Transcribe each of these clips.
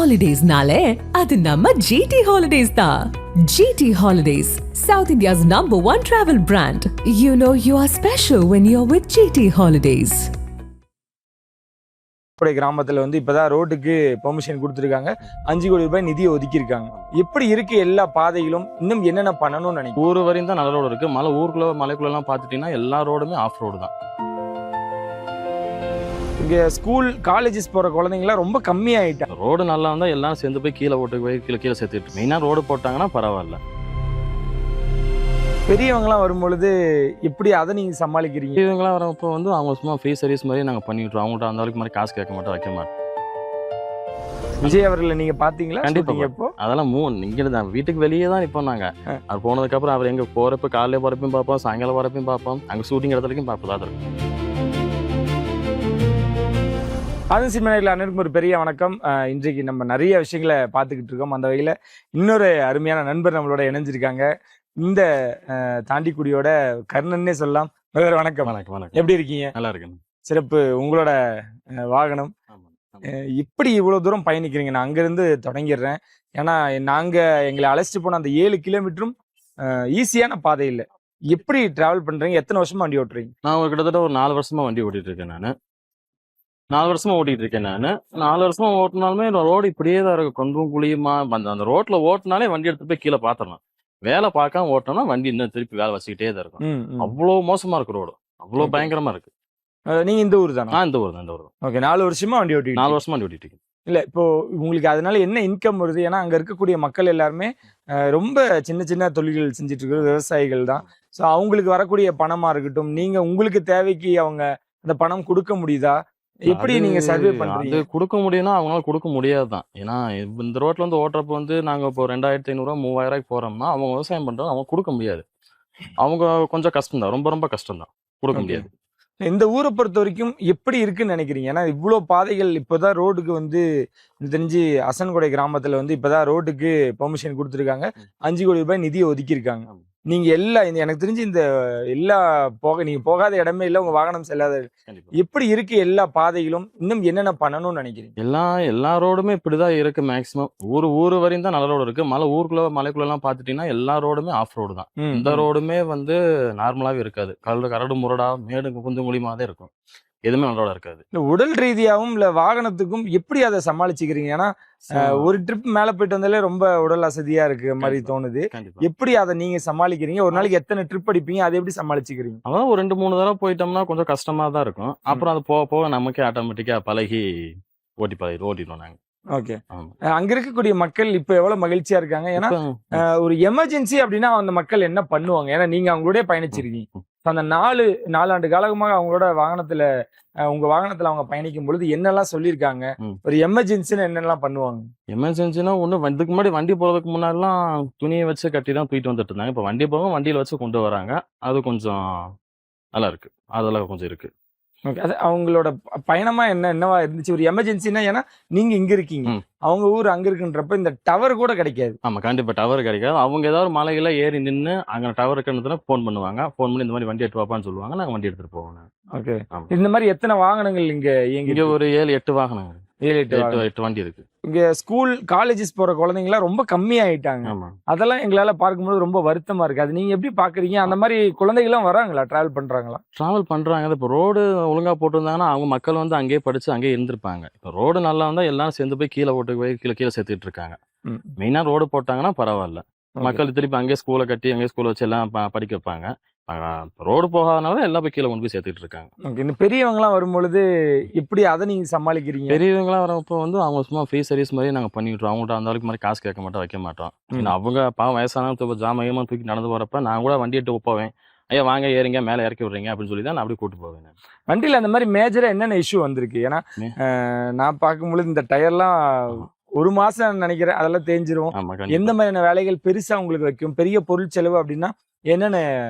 Holidays-nale, adu namma GT Holidays da. GT Holidays, South India's #1 travel brand. You know you are special when you're with GT Holidays. கிராமத்துல இப்பதான் ரோட்டுக்கு permission கொடுத்துருக்காங்க. 5 கோடி ரூபாய் நிதியை ஒதுக்கியிருக்காங்க. எப்படி இருக்கு எல்லா பாதைகளும், இன்னும் என்னென்ன பண்ணணும்னு நினைக்கிறேன். ஊர் வரையும் தான் நல்ல ரோடு இருக்கு. மலைக்குள்ள எல்லாம் பாத்துட்டீங்கன்னா எல்லா ரோடுமே ஆஃப் ரோடு தான். இங்க ஸ்கூல் காலேஜஸ் போற குழந்தைங்களாம் ரொம்ப கம்மியாயிட்டாங்க. ரோடு நல்லா இருந்தா எல்லாரும் சேர்ந்து போய் கீழே கீழே சேர்த்துட்டு மெயினா ரோடு போட்டாங்கன்னா பரவாயில்ல. பெரியவங்களாம் வரும்பொழுது எப்படி அதை நீங்க சமாளிக்கிறீங்க? பெரியவங்களாம் வரப்போ அவங்க சும்மா ஃப்ரீ சர்வீஸ் மாதிரி நாங்கள் பண்ணிவிட்றோம். அவங்கள்ட்ட அந்த அளவுக்கு மாதிரி காசு கேட்க மாட்டோம், வைக்க மாட்டோம். விஜய் அவர்களை நீங்க பாத்தீங்களா? கண்டிப்பா. இப்போ அதெல்லாம் இங்க தான் வீட்டுக்கு வெளியே தான் இப்போ நாங்க அவர் போனதுக்கு அப்புறம் அவர் எங்க போறப்ப காலையில போறப்பையும் பார்ப்போம், சாயங்காலம் போறப்பையும் பார்ப்போம், அங்க ஷூட்டிங் இடத்துலயும் பார்ப்பதா இருக்கும். சினிமாவில் அனைவருக்கும் ஒரு பெரிய வணக்கம். இன்றைக்கு நம்ம நிறைய விஷயங்களை பார்த்துக்கிட்டு இருக்கோம். அந்த வகையில் இன்னொரு அருமையான நண்பர் நம்மளோட இணைஞ்சிருக்காங்க. இந்த தாண்டிக்குடியோட கர்ணன்னே சொல்லலாம். வணக்கம். வணக்கம். வணக்கம். எப்படி இருக்கீங்க? நல்லா இருக்கேன். சிறப்பு. உங்களோட வாகனம் இப்படி இவ்வளவு தூரம் பயணிக்கிறீங்க? நான் அங்கிருந்து தொடங்கிடுறேன். ஏன்னா எங்களை அழைச்சிட்டு போன அந்த 7 கிலோமீட்டரும் ஈஸியான பாதை இல்லை. எப்படி டிராவல் பண்றீங்க? எத்தனை வருஷமா வண்டி ஓட்டுறீங்க? நான் கிட்டத்தட்ட ஒரு 4 வருஷமா வண்டி ஓட்டிட்டு இருக்கேன். நான் 4 வருஷமா ஓட்டிட்டு இருக்கேன். நான் 4 வருஷமா ஓட்டினாலுமே ரோடு இப்படியே தான் இருக்கு. கொஞ்சம் குழியுமா அந்த ரோட்ல ஓட்டினாலே வண்டி எடுத்து போய் கீழே பாத்திரலாம். வேலை பார்க்காம ஓட்டோம்னா வண்டி இன்னும் திருப்பி வேலை வச்சுக்கிட்டே தான் இருக்கும். அவ்வளவு மோசமா இருக்கு ரோடு, அவ்வளவு பயங்கரமா இருக்கு. நீங்க இந்த ஊர் தானே? இந்த ஊர் தான். ஓகே. 4 வருஷமா வண்டி ஓட்டி 4 வருஷமா வண்டி ஓட்டிட்டு இருக்கேன். இல்ல, இப்போ உங்களுக்கு அதனால என்ன இன்கம் வருது? ஏன்னா அங்க இருக்கக்கூடிய மக்கள் எல்லாருமே ரொம்ப சின்ன சின்ன தொழில்கள் செஞ்சுட்டு இருக்கிற விவசாயிகள் தான். ஸோ அவங்களுக்கு வரக்கூடிய பணமா இருக்கட்டும், நீங்க உங்களுக்கு தேவைக்கு அவங்க அந்த பணம் கொடுக்க முடியுதா? எப்படி நீங்க சர்வே பண்றீங்க? அது கொடுக்க முடியும்னா அவங்களால கொடுக்க முடியாதுதான். ஏன்னா இந்த ரோட்ல ஓட்டுறப்ப நாங்க இப்போ 2500 3000 போறோம்னா அவங்க விவசாயம் பண்றோம், அவங்க கொடுக்க முடியாது. அவங்க கொஞ்சம் கஷ்டம் தான், ரொம்ப ரொம்ப கஷ்டம் தான், கொடுக்க முடியாது. இந்த ஊரை பொறுத்த வரைக்கும் எப்படி இருக்குன்னு நினைக்கிறீங்க? ஏன்னா இவ்வளவு பாதைகள் இப்பதான் ரோடுக்கு தெரிஞ்சு அசன்கொடை கிராமத்துல இப்பதான் ரோட்டுக்கு பெர்மிஷன் கொடுத்துருக்காங்க. 5 கோடி ரூபாய் நிதியை ஒதுக்கியிருக்காங்க. நீங்க எனக்கு தெரிஞ்சு இந்த எல்லா நீங்க போகாத இடமே இல்லை, உங்க வாகனம் செல்லாத. எப்படி இருக்கு எல்லா பாதைகளும், இன்னும் என்னென்ன பண்ணணும்னு நினைக்கிறீங்க? எல்லா ரோடுமே இப்படிதான் இருக்கு. மேக்சிமம் ஊர் வரையும் தான் நல்ல ரோடு இருக்கு. மலைக்குள்ள எல்லாம் பாத்துட்டீங்கன்னா எல்லா ரோடுமே ஆஃப் ரோடு தான். இந்த ரோடுமே நார்மலாவே இருக்காது. கரடு முரடா மேடு கொஞ்சம் மூலியமா தான் இருக்கும். எதுவுமே நல்ல ரோடா இருக்காது. இல்ல உடல் ரீதியாகவும் இல்ல வாகனத்துக்கும் எப்படி அதை சமாளிச்சுக்கிறீங்க? ஏன்னா ஒரு ட்ரிப் மேல போயிட்டு வந்தாலே ரொம்ப உடல் அசதியா இருக்கு மாதிரி தோணுது. எப்படி அதை நீங்க சமாளிக்கிறீங்க? ஒரு நாளைக்கு எத்தனை ட்ரிப் அடிப்பீங்க? அதை எப்படி சமாளிச்சுக்கிறீங்க? அதான் ஒரு 2-3 தடவை போயிட்டோம்னா கொஞ்சம் கஷ்டமா தான் இருக்கும். அப்புறம் அது போக போக நமக்கே ஆட்டோமேட்டிக்கா பழகி ஓட்டிடுவோம் நாங்க. ஓகே. அங்க இருக்கக்கூடிய மக்கள் இப்ப எவ்வளவு மகிழ்ச்சியா இருக்காங்க? ஏன்னா ஒரு எமர்ஜென்சி அப்படின்னா அந்த மக்கள் என்ன பண்ணுவாங்க? ஏன்னா நீங்க அவங்களோட பயணிச்சிருக்கீங்க. அந்த 4 ஆண்டு காலமாக அவங்களோட உங்க வாகனத்துல அவங்க பயணிக்கும் பொழுது என்னெல்லாம் சொல்லியிருக்காங்க? ஒரு எமர்ஜென்சின்னு என்னெல்லாம் பண்ணுவாங்க? எமர்ஜென்சினா இதுக்கு முன்னாடி வண்டி போறதுக்கு முன்னாடிலாம் துணியை வச்சு கட்டி தான் தூக்கிட்டு வந்துட்டு இருந்தாங்க. இப்ப வண்டி போக வண்டியில வச்சு கொண்டு வராங்க. அது கொஞ்சம் நல்லா இருக்கு. அதெல்லாம் கொஞ்சம் இருக்கு. ஓகே. அது அவங்களோட பயணமா என்னவா இருந்துச்சு? ஒரு எமர்ஜென்சினா, ஏன்னா நீங்க இங்க இருக்கீங்க, அவங்க ஊர் அங்க இருக்குன்றப்ப இந்த டவர் கூட கிடைக்காது. ஆமா, கண்டிப்பா டவர் கிடைக்காது. அவங்க ஏதாவது மலையில ஏறி நின்று அங்க டவர் இருக்கிறதுனா போன் பண்ணுவாங்க. போன் பண்ணி இந்த மாதிரி வண்டி எடுத்து வாப்பான்னு சொல்லுவாங்க. நாங்க வண்டி எடுத்துட்டு போவோம். ஓகே. இந்த மாதிரி எத்தனை வாகனங்கள் இங்க ஒரு 7-8 வாகனங்கள், 7-8 வண்டி இருக்கு. இங்க ஸ்கூல் காலேஜஸ் போற குழந்தைங்களாம் ரொம்ப கம்மியாயிட்டாங்க. அதெல்லாம் எங்களால பார்க்கும்போது ரொம்ப வருத்தமா இருக்கு. அது நீங்க எப்படி பாக்குறீங்க? அந்த மாதிரி குழந்தைகள்லாம் வராங்களா? டிராவல் பண்றாங்க. இப்போ ரோடு ஒழுங்கா போட்டிருந்தாங்கன்னா அவங்க மக்கள் அங்கேயே படிச்சு அங்கேயே இருந்திருப்பாங்க. இப்போ ரோடு நல்லா இருந்தா எல்லாரும் சேர்ந்து போய் கீழே சேர்த்துட்டு இருக்காங்க. மெயினா ரோடு போட்டாங்கன்னா பரவாயில்ல. மக்கள் திருப்பி அங்கேயே ஸ்கூலை கட்டி அங்கேயே ஸ்கூலை வச்சு எல்லாம் படிக்க வைப்பாங்க. ரோடு போகாதனால எல்லாம் போய் கீழே கொண்டு போய் சேர்த்துட்டு இருக்காங்க. இந்த பெரியவங்க எல்லாம் வரும்பொழுது எப்படி அதை நீங்க சமாளிக்கிறீங்க? பெரியவங்களாம் வரப்போ அவங்க சும்மா ஃப்ரீ சர்வீஸ் மாதிரி நாங்க பண்ணிவிட்றோம். அவங்கள்ட்ட அந்த அளவுக்கு மாதிரி காசு கேட்க மாட்டோம், வைக்க மாட்டோம். அவங்க வயசானவங்க ஜாமயமா தூக்கி நடந்து போறப்ப நான் கூட வண்டி எடுத்து போவேன். ஐயா வாங்க ஏறிங்க, மேலே இறக்கி விடுறீங்க அப்படின்னு சொல்லி தான் நான் அப்படி கூட்டு போவேன். வண்டியில அந்த மாதிரி மேஜரா என்னென்ன இஷ்யூ வந்திருக்கு? ஏன்னா நான் பார்க்கும்பொழுது இந்த டயர்லாம் 1 மாசம் நினைக்கிறேன், அதெல்லாம் தேஞ்சிரும். எந்த மாதிரியான வேலைகள் பெருசா உங்களுக்கு வைக்கும்? பெரிய பொருள் செலவு அப்படின்னா என்னென்ன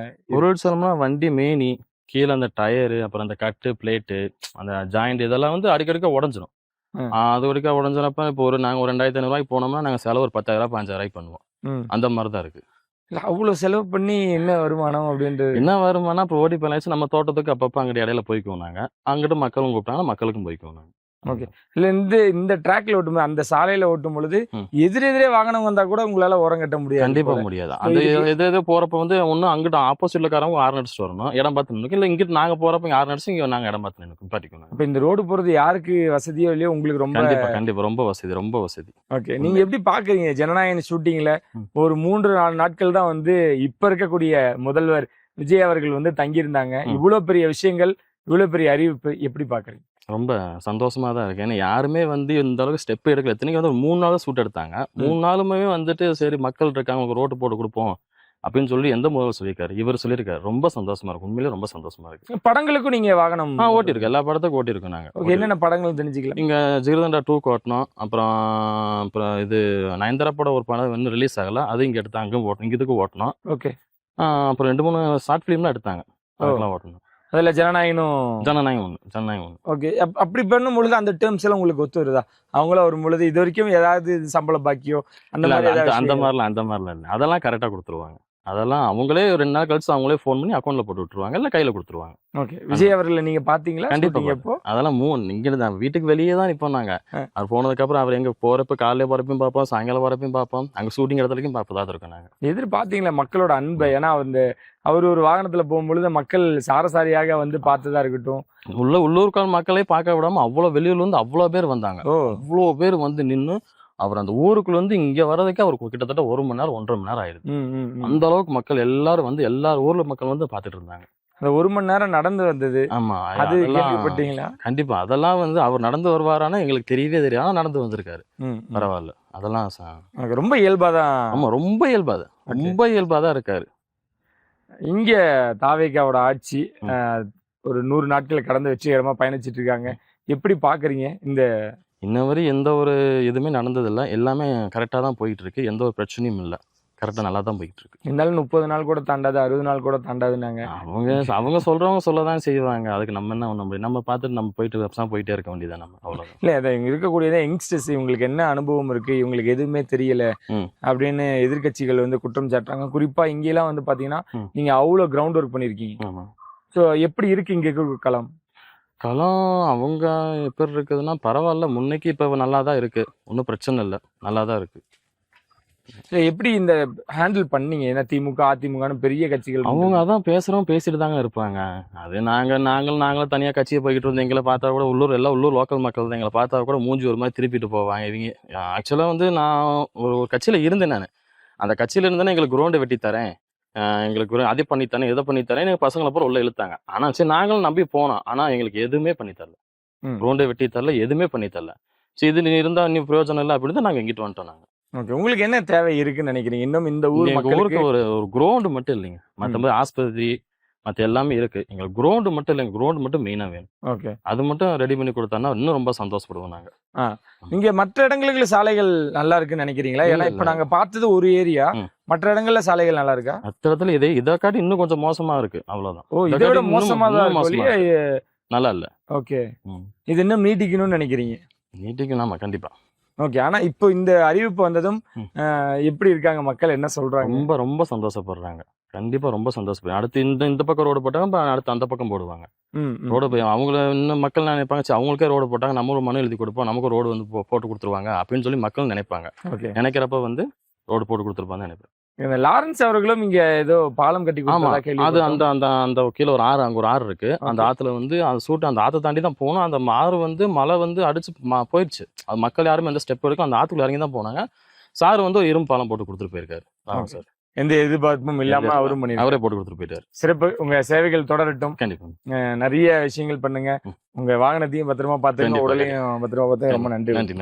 பொருள் செலவுனா வண்டி மேனி, கீழே அந்த டயரு, அப்புறம் அந்த கட்டு பிளேட்டு, அந்த ஜாயிண்ட் இதெல்லாம் அடிக்கடிக்க உடஞ்சிரும். அது ஒருக்கா உடஞ்சினப்ப இப்போ நாங்க ஒரு 2500 போனோம்னா நாங்க செலவு ஒரு 10,000 15,000 பண்ணுவோம். அந்த மாதிரிதான் இருக்கு. அவ்வளவு செலவு பண்ணி என்ன வருமானம் அப்படின்றது? என்ன வருமானம்? இப்போ ஓடி போயாச்சு. நம்ம தோட்டத்துக்கு அப்பப்போ அங்கிட்ட இடையில போய்க்குவோம். நாங்க அங்கிட்டு மக்களும் கூப்பிட்டாங்கன்னா மக்களுக்கும் போய்க்குவோம். நாங்க ஓகே. இல்ல இந்த ட்ராக்ல ஓட்டும்போது அந்த சாலையில ஓட்டும் பொழுது ம். எதிரெதிரே வாகனம் வந்தா கூட உங்களால ஓரம் கட்ட முடியாது கண்டிப்பா போல. முடியாது. அந்த எது போறப்ப வந்து ஒன்னும் அங்கிட்ட ஆப்போசிட்ல காரவங்க ஹார்ன் அடிச்சுட்டு வரணும், இடம் பார்த்து நின்னுக்கும். இல்ல இங்கிட்டு நாங்க போறப்ப ஹார்ன் அடிச்சு இங்க நாங்க இடம் பார்த்து நிப்பாட்டிக்கணும். அப்ப இந்த ரோடு போறது யாருக்கு வசதியோ இல்லையோ உங்களுக்கு ரொம்ப கண்டிப்பா ரொம்ப வசதி, ரொம்ப வசதி. ஓகே. நீங்க எப்படி பாக்குறீங்க ஜனநாயகன் ஷூட்டிங்ல ம். ஒரு 3-4 நாட்கள் தான் வந்து இப்ப இருக்கக்கூடிய முதல்வர் விஜய் அவர்கள் வந்து தங்கியிருந்தாங்க. ம். இவ்வளவு பெரிய விஷயங்கள், இவ்வளவு பெரிய அறிவிப்பு எப்படி பாக்குறீங்க? ரொம்ப சந்தோஷமா தான் இருக்கு. ஏன்னா யாருமே வந்து இந்த அளவுக்கு ஸ்டெப் எடுக்கல. இத்தனைக்கும் வந்து ஒரு 3 நாள் ஷூட் எடுத்தாங்க. 3 நாளுமே வந்துட்டு சரி மக்கள் இருக்காங்க, உங்களுக்கு ரோடு போட்டு குடுப்போம் அப்படின்னு சொல்லி எந்த முதல்வர் சொல்லியிருக்காரு? இவர் சொல்லியிருக்காரு. ரொம்ப சந்தோஷமா இருக்கு. உண்மையிலேயே ரொம்ப சந்தோஷமா இருக்கு. படங்களுக்கும் நீங்க வாகனம் ஓட்டியிருக்கோம். எல்லா படத்துக்கும் ஓட்டியிருக்கோம் நாங்க. ஓகே. என்னென்ன படங்கள் தெரிஞ்சுக்கலாம்? இங்க ஜிகர்தண்டா 2க்கு ஓட்டுனோம். அப்புறம் இது நயன்தாரா படம் ஒரு படம் இன்னும் ரிலீஸ் ஆகல. அது இங்க எடுத்தாங்க. அங்க ஓட்டணும். இங்க இதுக்கு ஓட்டணும். ஓகே. அப்புறம் 2, 3 ஷார்ட் ஃபிலிம்லாம் எடுத்தாங்க. அதெல்லாம் ஓட்டணும். அதுல ஜனநாயகனும் ஜனநாயகம் 1. ஓகே. அப்படி பண்ணும் பொழுது அந்த டேர்ம்ஸ் எல்லாம் உங்களுக்கு ஒத்து வருதா? அவங்கள வரும் பொழுது இது வரைக்கும் ஏதாவது சம்பள பாக்கியோ அந்த இல்ல மாதிரி அந்த ஏதாவது அந்த விஷயங்கள்? மாதிரிலாம் இல்ல. அதெல்லாம் கரெக்டா குடுத்துருவாங்க. அதெல்லாம் அவங்களே 2 நாள் கழிச்சு அவங்களே ஃபோன் பண்ணி அக்கவுண்ட்ல போட்டு விட்டுருவாங்க. இல்ல கையில குடுத்துருவாங்க. ஓகே. விஜய் அவர்களை நீங்க பாத்தீங்களா கண்டிப்பா shooting அப்போ? அதெல்லாம் இங்க தான் வீட்டுக்கு வெளியே தான் நிப்போம் நாங்க. அவர் போனதுக்கு அப்புறம் அவர் எங்க போறப்ப காலையில போறப்பையும் பார்ப்போம், சாயங்காலம் போறப்பையும் பார்ப்போம். அங்க ஷூட்டிங் இடத்துலயும் பார்ப்பதா இருக்கோம் நாங்க. எதிர்பார்த்தீங்களா மக்களோட அன்பை? ஏன்னா அவர் ஒரு வாகனத்துல போகும்பொழுது மக்கள் சாரசாரியாக வந்து பார்த்ததா இருக்கட்டும். உள்ளூர்கார் மக்களே பார்க்க விடாம அவ்வளவு வெளியூர்ல இருந்து அவ்வளவு பேர் வந்தாங்க. ஓ. அவ்வளோ பேர் வந்து நின்னு அவர் அந்த ஊருக்குள்ள வந்து இங்க வர்றதுக்கு அவருக்கு கிட்டத்தட்ட 1 மணி நேரம் 1.5 மணி நேரம் ஆயிடுது. ம், ம், ம். அந்த அளவுக்கு மக்கள் எல்லாரும் வந்து எல்லா ஊர்ல மக்கள் வந்து பார்த்துட்டு இருந்தாங்க. அந்த 1 மணி நேரம் நடந்து வந்தது ஆமா. அது அதெல்லாம் கேள்விப்பட்டீங்களா? கண்டிப்பா. அதெல்லாம் வந்து அவர் நடந்து வருவாரான்னு எங்களுக்கு தெரியவே தெரியாது. ஆனா நடந்து வந்திருக்காரு. ம், ம். பரவாயில்ல. அதெல்லாம் எனக்கு ரொம்ப இயல்பாதான். ஆமா ரொம்ப இயல்பாதான். ரொம்ப இயல்பாதான் இருக்காரு. இங்க தாவேகாவோட ஆட்சி ம். ஒரு 100 நாட்கள் கடந்து வெற்றிகரமா பயணிச்சிட்டு இருக்காங்க. எப்படி பாக்குறீங்க? இன்ன வரை எந்த ஒரு இதுவுமே நடந்ததில்ல. எல்லாமே கரெக்டா தான் போயிட்டு இருக்கு. எந்த ஒரு பிரச்சனையும் இல்ல. கரெக்டா நல்லா தான் போயிட்டு இருக்கு. இருந்தாலும் 30 நாள் கூட தாண்டாது, 60 நாள் கூட தாண்டாதுன்னாங்க. அவங்க சொல்றவங்க சொல்லதான் செய்வாங்க. அதுக்கு நம்ம என்ன பண்ண முடியும்? நம்ம பார்த்துட்டு நம்ம போயிட்டு பேசாம போயிட்டே இருக்க வேண்டியது நம்ம. அவ்வளவுதான். இல்ல அதை இங்க இருக்கக்கூடியதே யங்ஸ்டர்ஸ் இவங்களுக்கு என்ன அனுபவம் இருக்கு, இவங்களுக்கு எதுவுமே தெரியல ம். அப்படின்னு எதிர்க்கட்சிகள் வந்து குற்றம் சாட்டுறாங்க. குறிப்பா இங்கெல்லாம் வந்து பாத்தீங்கன்னா ம். நீங்க அவ்வளவு கிரவுண்ட் ஒர்க் பண்ணிருக்கீங்க. ஆமா. ஸோ எப்படி இருக்கு இங்க இருக்க களம்? களம் அவங்க எப்படி இருக்குதுன்னா பரவாயில்ல. முன்னைக்கு இப்ப நல்லா தான் இருக்கு. ஒன்றும் பிரச்சனை இல்லை. நல்லா தான் இருக்கு. So, எப்படி இந்த ஹேண்டில் பண்ணீங்க? ஏன்னா திமுக அதிமுகன்னு பெரிய கட்சிகள் அவங்க அதான் பேசிட்டு தாங்க இருப்பாங்க. அது நாங்களும் தனியா கட்சியை போய்கிட்டு இருந்தோம். எங்களை பார்த்தா கூட உள்ளூர் லோக்கல் மக்கள் தான் எங்களை பார்த்தா கூட மூஞ்சி ஒரு மாதிரி திருப்பிட்டு போவாங்க. இவங்க ஆக்சுவலா வந்து நான் ஒரு கட்சியில இருந்தேன். நான் அந்த கட்சியில இருந்தேன்னா எங்களுக்கு கிரௌண்டை வெட்டி தரேன், எங்களுக்கு அதை பண்ணித்தரேன், இதை பண்ணித்தரேன், எங்க பசங்களை பூரா உள்ள இழுத்தாங்க. ஆனா சரி நாங்களும் நம்பி போனோம். ஆனா எங்களுக்கு எதுவுமே பண்ணி தரல. கிரௌண்டை வெட்டி தரல, எதுவுமே பண்ணி தரல. சரி இது இருந்தா நீ பிரயோஜனம் இல்லை அப்படின்னு தான் நாங்க எங்கிட்டு வந்துட்டோம். நாங்க ஓகே. உங்களுக்கு என்ன தேவை இருக்குன்னு நினைக்கிறீங்க? இன்னும் இந்த ஊர் எங்க ஊருக்கு மக்களுக்கு ஒரு கிரௌண்ட் மட்டும் இல்லைங்க. மற்றபடி ஆஸ்பத்திரி மற்ற எல்லாமே இருக்கு. எங்களுக்கு கிரௌண்ட் மட்டும் இல்லைங்க. கிரௌண்ட் மட்டும் மெயினா வேணும். ஓகே. அது மட்டும் ரெடி பண்ணி கொடுத்தாங்கன்னா இன்னும் ரொம்ப சந்தோஷப்படுவோம் நாங்க. இங்க மற்ற இடங்களுக்கு சாலைகள் நல்லா இருக்குன்னு நினைக்கிறீங்களா? ஏன்னா இப்ப நாங்க பார்த்தது ஒரு ஏரியா, மற்ற இடங்கள்ல சாலைகள் நல்லா இருக்கா? மற்ற இடத்துல இதை காட்டி இன்னும் கொஞ்சம் மோசமா இருக்கு. அவ்வளவுதான். ஓ, இதை விட மோசமா தான் இருக்கு. நல்லா இல்ல. ஓகே. இது இன்னும் நீட்டிக்கணும்னு நினைக்கிறீங்க? நீட்டிக்கணும். ஆமா கண்டிப்பா. ஓகே. ஆனா இப்போ இந்த அறிவிப்பு வந்ததும் எப்படி இருக்காங்க மக்கள்? என்ன சொல்றாங்க? ரொம்ப ரொம்ப சந்தோஷப்படுறாங்க. கண்டிப்பா ரொம்ப சந்தோஷப்படுறாங்க. அடுத்து இந்த பக்கம் ரோடு போட்டாங்க, அடுத்து அந்த பக்கம் போடுவாங்க. ரோடு போய் அவங்கள இன்னும் மக்கள் நினைப்பாங்க, சரி அவங்களுக்கே ரோடு போட்டாங்க, நம்ம ஒரு மனு எழுதி கொடுப்போம், நமக்கு ரோடு வந்து போட்டு கொடுத்துருவாங்க அப்படின்னு சொல்லி மக்கள் நினைப்பாங்க. நினைக்கிறப்ப வந்து ரோடு போட்டு கொடுத்துருப்பாங்க நினைப்பேன். லாரன்ஸ் அவர்களும் இங்க ஏதோ பாலம் கட்டி கொடுத்ததா கேள்வி. அது அந்த கீழே ஒரு ஆறு, அங்க ஒரு ஆறு இருக்கு. அந்த ஆத்துல வந்து அந்த ஆத்தை தாண்டி தான் போனோம். அந்த ஆறு வந்து மழை வந்து அடிச்சு போயிடுச்சு. அது மக்கள் யாருமே அந்த ஸ்டெப் வரைக்கும் அந்த ஆத்துக்குள்ள இறங்கி தான் போனாங்க. சார் வந்து ஒரு இரும்பு பாலம் போட்டு கொடுத்துட்டு போயிருக்காரு. சார் எந்த எதிர்பார்ப்பும் இல்லாம அவரே போட்டு கொடுத்துட்டு போயிட்டாரு. சிறப்பு. உங்க சேவைகள் தொடரட்டும். கண்டிப்பா. நிறைய விஷயங்கள் பண்ணுங்க. உங்க வாகனத்தையும் பத்திரமா பாத்துங்க, உடலையும் பத்திரமா பாத்துங்க. ரொம்ப நன்றி. நன்றி.